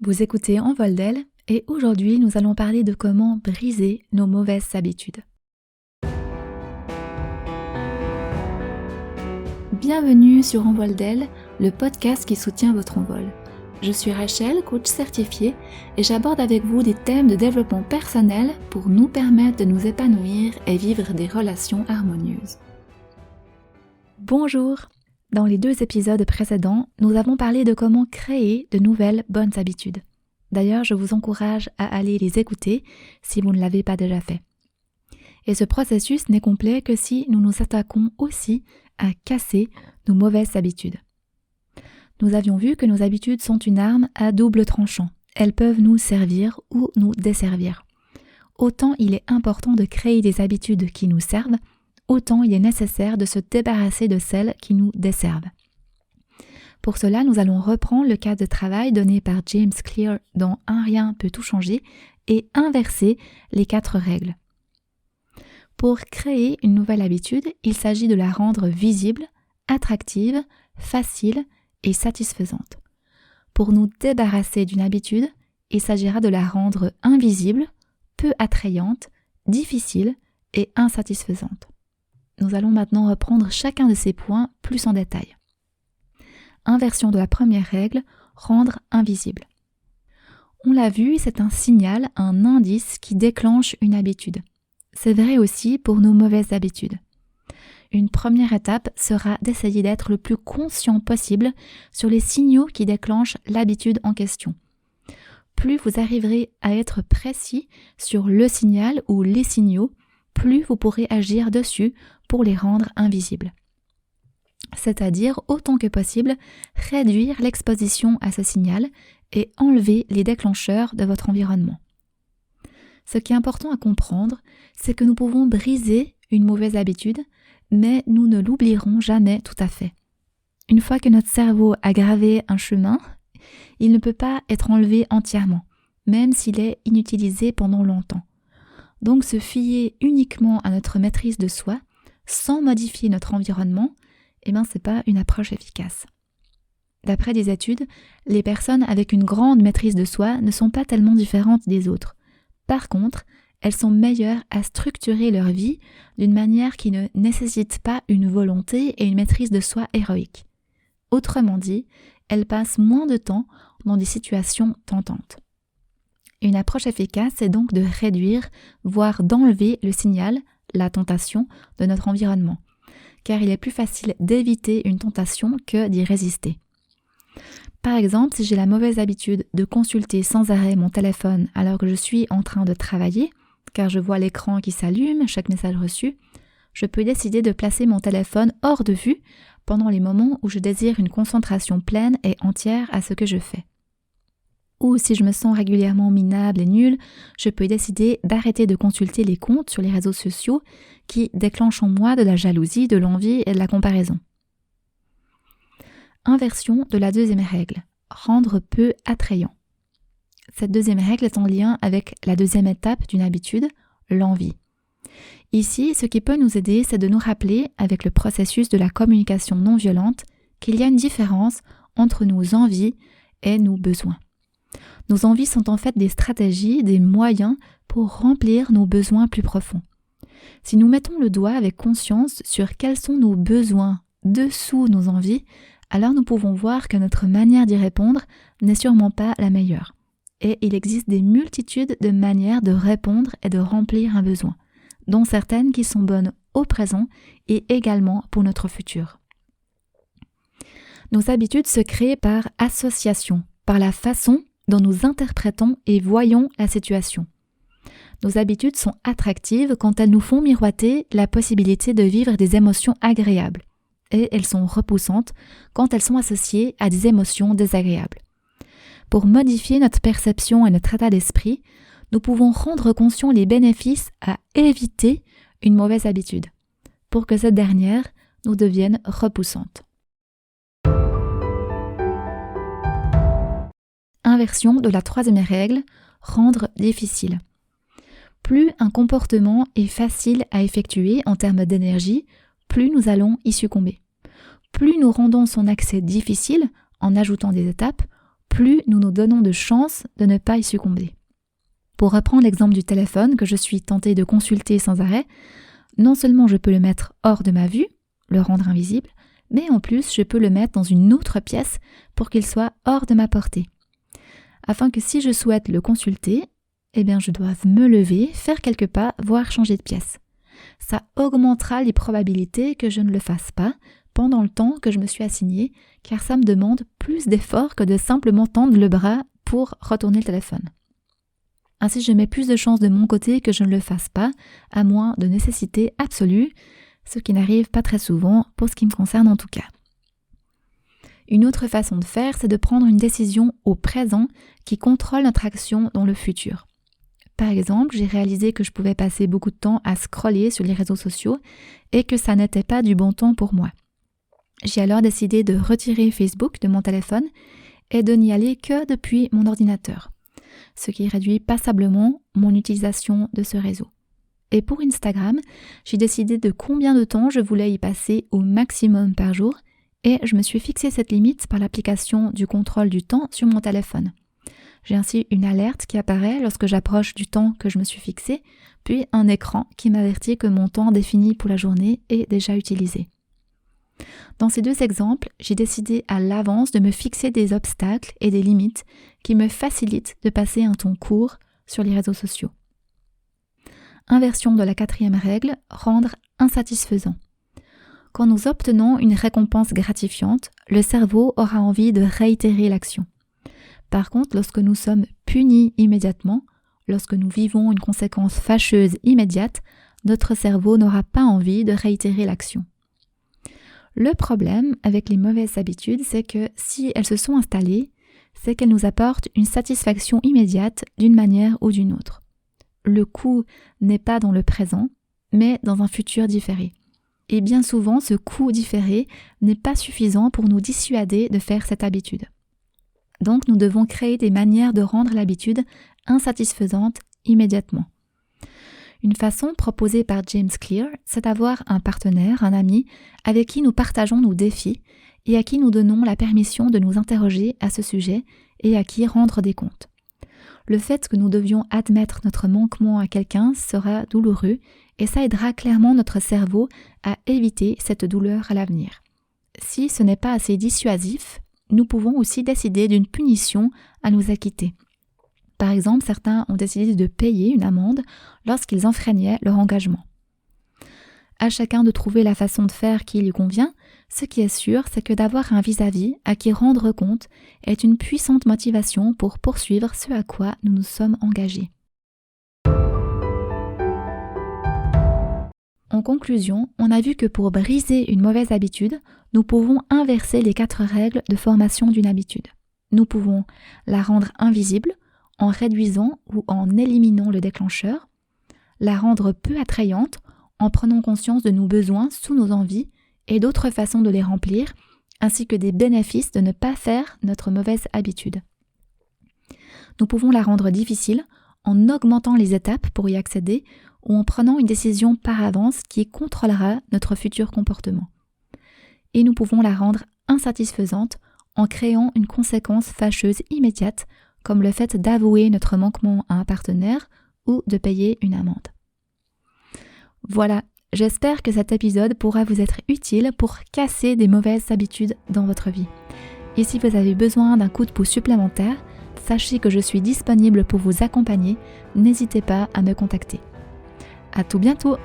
Vous écoutez En vol d'aile et aujourd'hui nous allons parler de comment briser nos mauvaises habitudes. Bienvenue sur En vol d'aile, le podcast qui soutient votre envol. Je suis Rachel, coach certifiée, et j'aborde avec vous des thèmes de développement personnel pour nous permettre de nous épanouir et vivre des relations harmonieuses. Bonjour! Dans les 2 épisodes précédents, nous avons parlé de comment créer de nouvelles bonnes habitudes. D'ailleurs, je vous encourage à aller les écouter si vous ne l'avez pas déjà fait. Et ce processus n'est complet que si nous nous attaquons aussi à casser nos mauvaises habitudes. Nous avions vu que nos habitudes sont une arme à double tranchant. Elles peuvent nous servir ou nous desservir. Autant il est important de créer des habitudes qui nous servent, autant il est nécessaire de se débarrasser de celles qui nous desservent. Pour cela, nous allons reprendre le cadre de travail donné par James Clear dans Un rien peut tout changer et inverser les 4 règles. Pour créer une nouvelle habitude, il s'agit de la rendre visible, attractive, facile et satisfaisante. Pour nous débarrasser d'une habitude, il s'agira de la rendre invisible, peu attrayante, difficile et insatisfaisante. Nous allons maintenant reprendre chacun de ces points plus en détail. Inversion de la première règle, rendre invisible. On l'a vu, c'est un signal, un indice qui déclenche une habitude. C'est vrai aussi pour nos mauvaises habitudes. Une première étape sera d'essayer d'être le plus conscient possible sur les signaux qui déclenchent l'habitude en question. Plus vous arriverez à être précis sur le signal ou les signaux, plus vous pourrez agir dessus pour les rendre invisibles. C'est-à-dire, autant que possible, réduire l'exposition à ce signal et enlever les déclencheurs de votre environnement. Ce qui est important à comprendre, c'est que nous pouvons briser une mauvaise habitude, mais nous ne l'oublierons jamais tout à fait. Une fois que notre cerveau a gravé un chemin, il ne peut pas être enlevé entièrement, même s'il est inutilisé pendant longtemps. Donc se fier uniquement à notre maîtrise de soi, sans modifier notre environnement, c'est pas une approche efficace. D'après des études, les personnes avec une grande maîtrise de soi ne sont pas tellement différentes des autres. Par contre, elles sont meilleures à structurer leur vie d'une manière qui ne nécessite pas une volonté et une maîtrise de soi héroïque. Autrement dit, elles passent moins de temps dans des situations tentantes. Une approche efficace est donc de réduire, voire d'enlever le signal, la tentation, de notre environnement, car il est plus facile d'éviter une tentation que d'y résister. Par exemple, si j'ai la mauvaise habitude de consulter sans arrêt mon téléphone alors que je suis en train de travailler, car je vois l'écran qui s'allume, chaque message reçu, je peux décider de placer mon téléphone hors de vue pendant les moments où je désire une concentration pleine et entière à ce que je fais. Ou si je me sens régulièrement minable et nulle, je peux décider d'arrêter de consulter les comptes sur les réseaux sociaux qui déclenchent en moi de la jalousie, de l'envie et de la comparaison. Inversion de la deuxième règle, rendre peu attrayant. Cette deuxième règle est en lien avec la deuxième étape d'une habitude, l'envie. Ici, ce qui peut nous aider, c'est de nous rappeler, avec le processus de la communication non violente, qu'il y a une différence entre nos envies et nos besoins. Nos envies sont en fait des stratégies, des moyens pour remplir nos besoins plus profonds. Si nous mettons le doigt avec conscience sur quels sont nos besoins dessous nos envies, alors nous pouvons voir que notre manière d'y répondre n'est sûrement pas la meilleure. Et il existe des multitudes de manières de répondre et de remplir un besoin, dont certaines qui sont bonnes au présent et également pour notre futur. Nos habitudes se créent par association, par la façon dont nous interprétons et voyons la situation. Nos habitudes sont attractives quand elles nous font miroiter la possibilité de vivre des émotions agréables, et elles sont repoussantes quand elles sont associées à des émotions désagréables. Pour modifier notre perception et notre état d'esprit, nous pouvons rendre conscients les bénéfices à éviter une mauvaise habitude, pour que cette dernière nous devienne repoussante. Inversion de la troisième règle, rendre difficile. Plus un comportement est facile à effectuer en termes d'énergie, plus nous allons y succomber. Plus nous rendons son accès difficile en ajoutant des étapes, plus nous nous donnons de chances de ne pas y succomber. Pour reprendre l'exemple du téléphone que je suis tentée de consulter sans arrêt, non seulement je peux le mettre hors de ma vue, le rendre invisible, mais en plus je peux le mettre dans une autre pièce pour qu'il soit hors de ma portée. Afin que si je souhaite le consulter, je dois me lever, faire quelques pas, voire changer de pièce. Ça augmentera les probabilités que je ne le fasse pas pendant le temps que je me suis assignée, car ça me demande plus d'efforts que de simplement tendre le bras pour retourner le téléphone. Ainsi, je mets plus de chances de mon côté que je ne le fasse pas, à moins de nécessité absolue, ce qui n'arrive pas très souvent pour ce qui me concerne en tout cas. Une autre façon de faire, c'est de prendre une décision au présent qui contrôle notre action dans le futur. Par exemple, j'ai réalisé que je pouvais passer beaucoup de temps à scroller sur les réseaux sociaux et que ça n'était pas du bon temps pour moi. J'ai alors décidé de retirer Facebook de mon téléphone et de n'y aller que depuis mon ordinateur, ce qui réduit passablement mon utilisation de ce réseau. Et pour Instagram, j'ai décidé de combien de temps je voulais y passer au maximum par jour et je me suis fixé cette limite par l'application du contrôle du temps sur mon téléphone. J'ai ainsi une alerte qui apparaît lorsque j'approche du temps que je me suis fixé, puis un écran qui m'avertit que mon temps défini pour la journée est déjà utilisé. Dans ces deux exemples, j'ai décidé à l'avance de me fixer des obstacles et des limites qui me facilitent de passer un temps court sur les réseaux sociaux. Inversion de la 4e règle, rendre insatisfaisant. Quand nous obtenons une récompense gratifiante, le cerveau aura envie de réitérer l'action. Par contre, lorsque nous sommes punis immédiatement, lorsque nous vivons une conséquence fâcheuse immédiate, notre cerveau n'aura pas envie de réitérer l'action. Le problème avec les mauvaises habitudes, c'est que si elles se sont installées, c'est qu'elles nous apportent une satisfaction immédiate d'une manière ou d'une autre. Le coût n'est pas dans le présent, mais dans un futur différé. Et bien souvent, ce coût différé n'est pas suffisant pour nous dissuader de faire cette habitude. Donc, nous devons créer des manières de rendre l'habitude insatisfaisante immédiatement. Une façon proposée par James Clear, c'est d'avoir un partenaire, un ami, avec qui nous partageons nos défis et à qui nous donnons la permission de nous interroger à ce sujet et à qui rendre des comptes. Le fait que nous devions admettre notre manquement à quelqu'un sera douloureux et ça aidera clairement notre cerveau à éviter cette douleur à l'avenir. Si ce n'est pas assez dissuasif, nous pouvons aussi décider d'une punition à nous acquitter. Par exemple, certains ont décidé de payer une amende lorsqu'ils enfreignaient leur engagement. À chacun de trouver la façon de faire qui lui convient. Ce qui est sûr, c'est que d'avoir un vis-à-vis à qui rendre compte est une puissante motivation pour poursuivre ce à quoi nous nous sommes engagés. En conclusion, on a vu que pour briser une mauvaise habitude, nous pouvons inverser les 4 règles de formation d'une habitude. Nous pouvons la rendre invisible en réduisant ou en éliminant le déclencheur, la rendre peu attrayante en prenant conscience de nos besoins sous nos envies et d'autres façons de les remplir, ainsi que des bénéfices de ne pas faire notre mauvaise habitude. Nous pouvons la rendre difficile en augmentant les étapes pour y accéder ou en prenant une décision par avance qui contrôlera notre futur comportement. Et nous pouvons la rendre insatisfaisante en créant une conséquence fâcheuse immédiate, comme le fait d'avouer notre manquement à un partenaire ou de payer une amende. Voilà, j'espère que cet épisode pourra vous être utile pour casser des mauvaises habitudes dans votre vie. Et si vous avez besoin d'un coup de pouce supplémentaire, sachez que je suis disponible pour vous accompagner, n'hésitez pas à me contacter. À tout bientôt!